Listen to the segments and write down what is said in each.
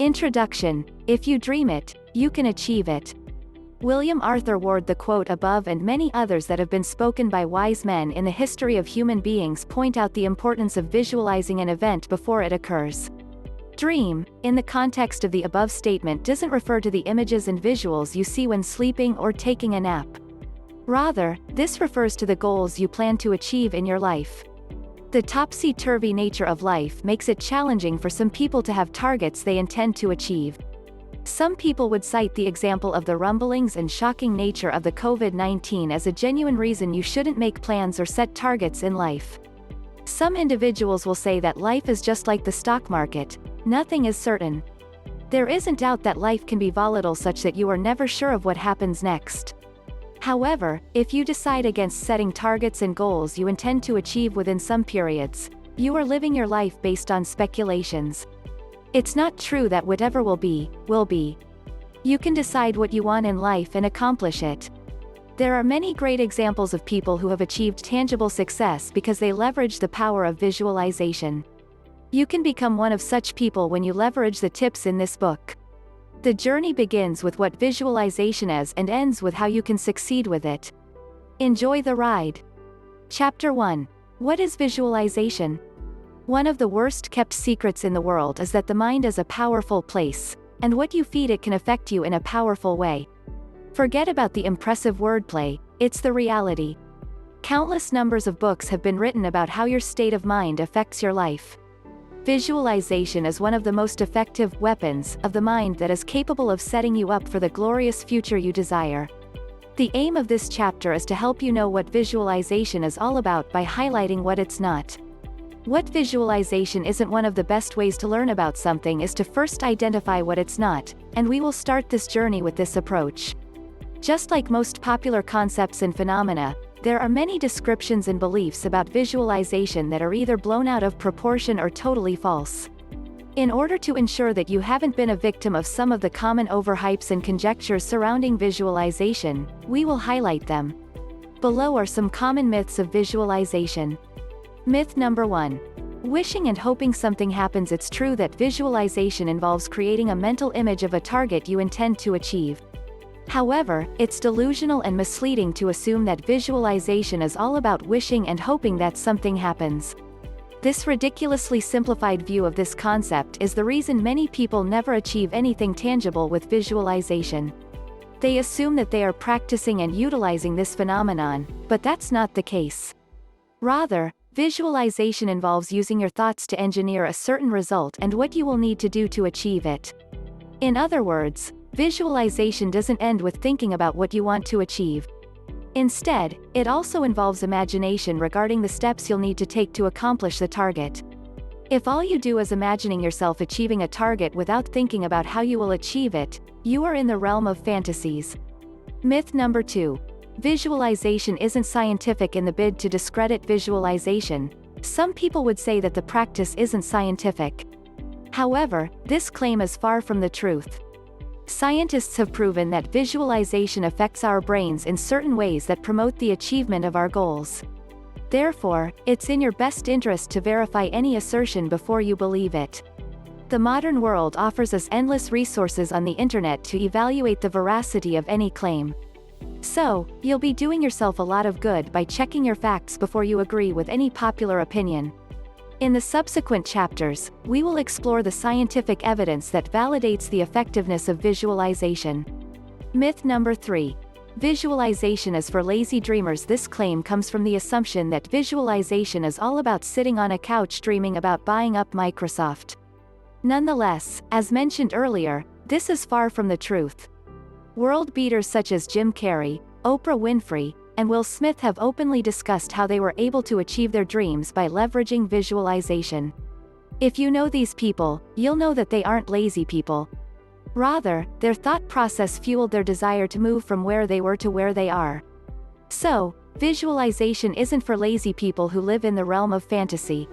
Introduction. If you dream it, you can achieve it. William Arthur Ward. The quote above and many others that have been spoken by wise men in the history of human beings point out the importance of visualizing an event before it occurs. Dream, in the context of the above statement, doesn't refer to the images and visuals you see when sleeping or taking a nap. Rather, this refers to the goals you plan to achieve in your life. The topsy-turvy nature of life makes it challenging for some people to have targets they intend to achieve. Some people would cite the example of the rumblings and shocking nature of the COVID-19 as a genuine reason you shouldn't make plans or set targets in life. Some individuals will say that life is just like the stock market, nothing is certain. There isn't doubt that life can be volatile such that you are never sure of what happens next. However, if you decide against setting targets and goals you intend to achieve within some periods, you are living your life based on speculations. It's not true that whatever will be, will be. You can decide what you want in life and accomplish it. There are many great examples of people who have achieved tangible success because they leverage the power of visualization. You can become one of such people when you leverage the tips in this book. The journey begins with what visualization is and ends with how you can succeed with it. Enjoy the ride. Chapter 1. What is visualization? One of the worst-kept secrets in the world is that the mind is a powerful place, and what you feed it can affect you in a powerful way. Forget about the impressive wordplay, it's the reality. Countless numbers of books have been written about how your state of mind affects your life. Visualization is one of the most effective weapons of the mind that is capable of setting you up for the glorious future you desire. The aim of this chapter is to help you know what visualization is all about by highlighting what it's not. What visualization isn't. One of the best ways to learn about something is to first identify what it's not, and we will start this journey with this approach. Just like most popular concepts and phenomena, there are many descriptions and beliefs about visualization that are either blown out of proportion or totally false. In order to ensure that you haven't been a victim of some of the common overhypes and conjectures surrounding visualization, we will highlight them. Below are some common myths of visualization. Myth number 1. Wishing and hoping something happens. It's true that visualization involves creating a mental image of a target you intend to achieve. However, it's delusional and misleading to assume that visualization is all about wishing and hoping that something happens. This ridiculously simplified view of this concept is the reason many people never achieve anything tangible with visualization. They assume that they are practicing and utilizing this phenomenon, but that's not the case. Rather, visualization involves using your thoughts to engineer a certain result and what you will need to do to achieve it. In other words, visualization doesn't end with thinking about what you want to achieve. Instead, it also involves imagination regarding the steps you'll need to take to accomplish the target. If all you do is imagining yourself achieving a target without thinking about how you will achieve it, you are in the realm of fantasies. Myth number 2. Visualization isn't scientific. In the bid to discredit visualization, some people would say that the practice isn't scientific. However, this claim is far from the truth. Scientists have proven that visualization affects our brains in certain ways that promote the achievement of our goals. Therefore, it's in your best interest to verify any assertion before you believe it. The modern world offers us endless resources on the internet to evaluate the veracity of any claim. So, you'll be doing yourself a lot of good by checking your facts before you agree with any popular opinion. In the subsequent chapters, we will explore the scientific evidence that validates the effectiveness of visualization. Myth number 3. Visualization is for lazy dreamers. This claim comes from the assumption that visualization is all about sitting on a couch dreaming about buying up Microsoft. Nonetheless, as mentioned earlier, this is far from the truth. World beaters such as Jim Carrey, Oprah Winfrey, and Will Smith have openly discussed how they were able to achieve their dreams by leveraging visualization. If you know these people, you'll know that they aren't lazy people. Rather, their thought process fueled their desire to move from where they were to where they are. So, visualization isn't for lazy people who live in the realm of fantasy.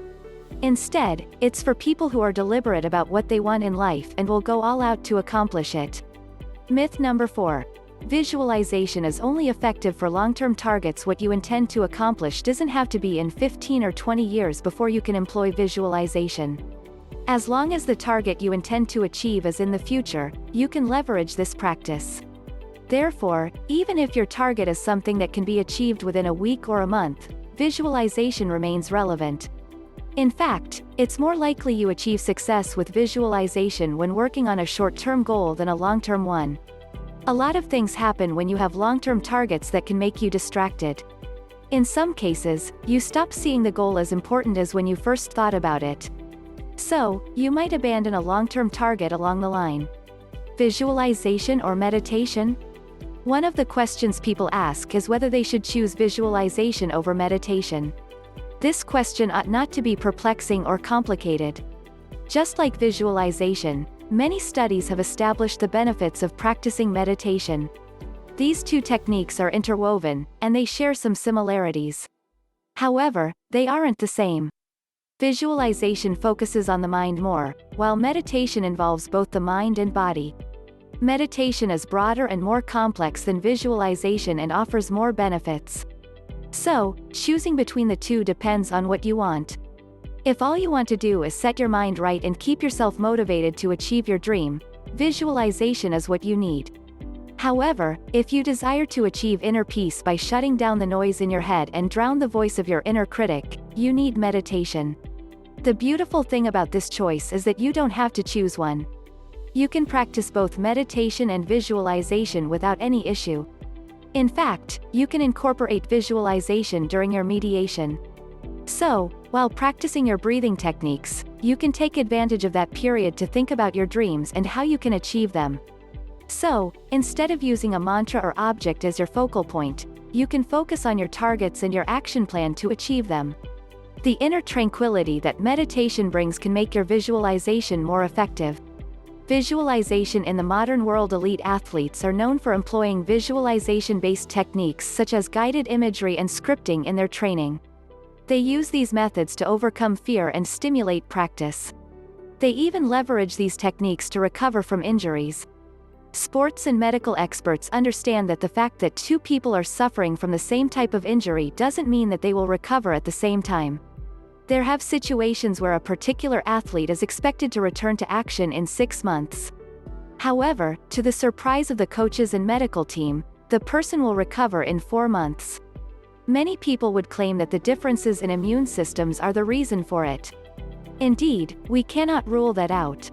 Instead, it's for people who are deliberate about what they want in life and will go all out to accomplish it. Myth number 4. Visualization is only effective for long-term targets. What you intend to accomplish doesn't have to be in 15 or 20 years before you can employ visualization. As long as the target you intend to achieve is in the future, you can leverage this practice. Therefore, even if your target is something that can be achieved within a week or a month, visualization remains relevant. In fact, it's more likely you achieve success with visualization when working on a short-term goal than a long-term one. A lot of things happen when you have long-term targets that can make you distracted. In some cases, you stop seeing the goal as important as when you first thought about it. So, you might abandon a long-term target along the line. Visualization or meditation? One of the questions people ask is whether they should choose visualization over meditation. This question ought not to be perplexing or complicated. Just like visualization, many studies have established the benefits of practicing meditation. These two techniques are interwoven, and they share some similarities. However, they aren't the same. Visualization focuses on the mind more, while meditation involves both the mind and body. Meditation is broader and more complex than visualization and offers more benefits. So, choosing between the two depends on what you want. If all you want to do is set your mind right and keep yourself motivated to achieve your dream, visualization is what you need. However, if you desire to achieve inner peace by shutting down the noise in your head and drown the voice of your inner critic, you need meditation. The beautiful thing about this choice is that you don't have to choose one. You can practice both meditation and visualization without any issue. In fact, you can incorporate visualization during your meditation. So, while practicing your breathing techniques, you can take advantage of that period to think about your dreams and how you can achieve them. So, instead of using a mantra or object as your focal point, you can focus on your targets and your action plan to achieve them. The inner tranquility that meditation brings can make your visualization more effective. Visualization in the modern world. Elite athletes are known for employing visualization-based techniques such as guided imagery and scripting in their training. They use these methods to overcome fear and stimulate practice. They even leverage these techniques to recover from injuries. Sports and medical experts understand that the fact that two people are suffering from the same type of injury doesn't mean that they will recover at the same time. There have situations where a particular athlete is expected to return to action in 6 months. However, to the surprise of the coaches and medical team, the person will recover in 4 months. Many people would claim that the differences in immune systems are the reason for it. Indeed, we cannot rule that out.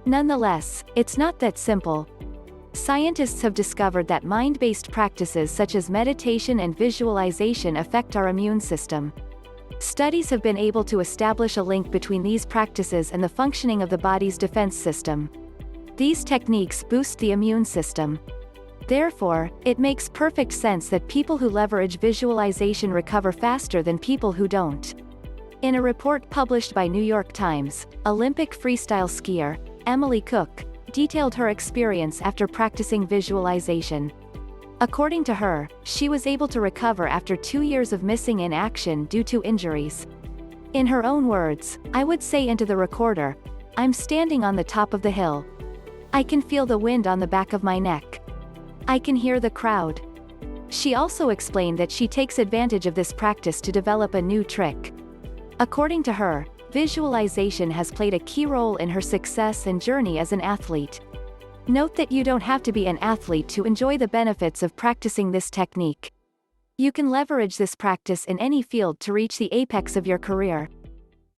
Nonetheless, it's not that simple. Scientists have discovered that mind-based practices such as meditation and visualization affect our immune system. Studies have been able to establish a link between these practices and the functioning of the body's defense system. These techniques boost the immune system. Therefore, it makes perfect sense that people who leverage visualization recover faster than people who don't. In a report published by New York Times, Olympic freestyle skier, Emily Cook, detailed her experience after practicing visualization. According to her, she was able to recover after 2 years of missing in action due to injuries. In her own words, "I would say into the recorder, I'm standing on the top of the hill. I can feel the wind on the back of my neck. I can hear the crowd." She also explained that she takes advantage of this practice to develop a new trick. According to her, visualization has played a key role in her success and journey as an athlete. Note that you don't have to be an athlete to enjoy the benefits of practicing this technique. You can leverage this practice in any field to reach the apex of your career.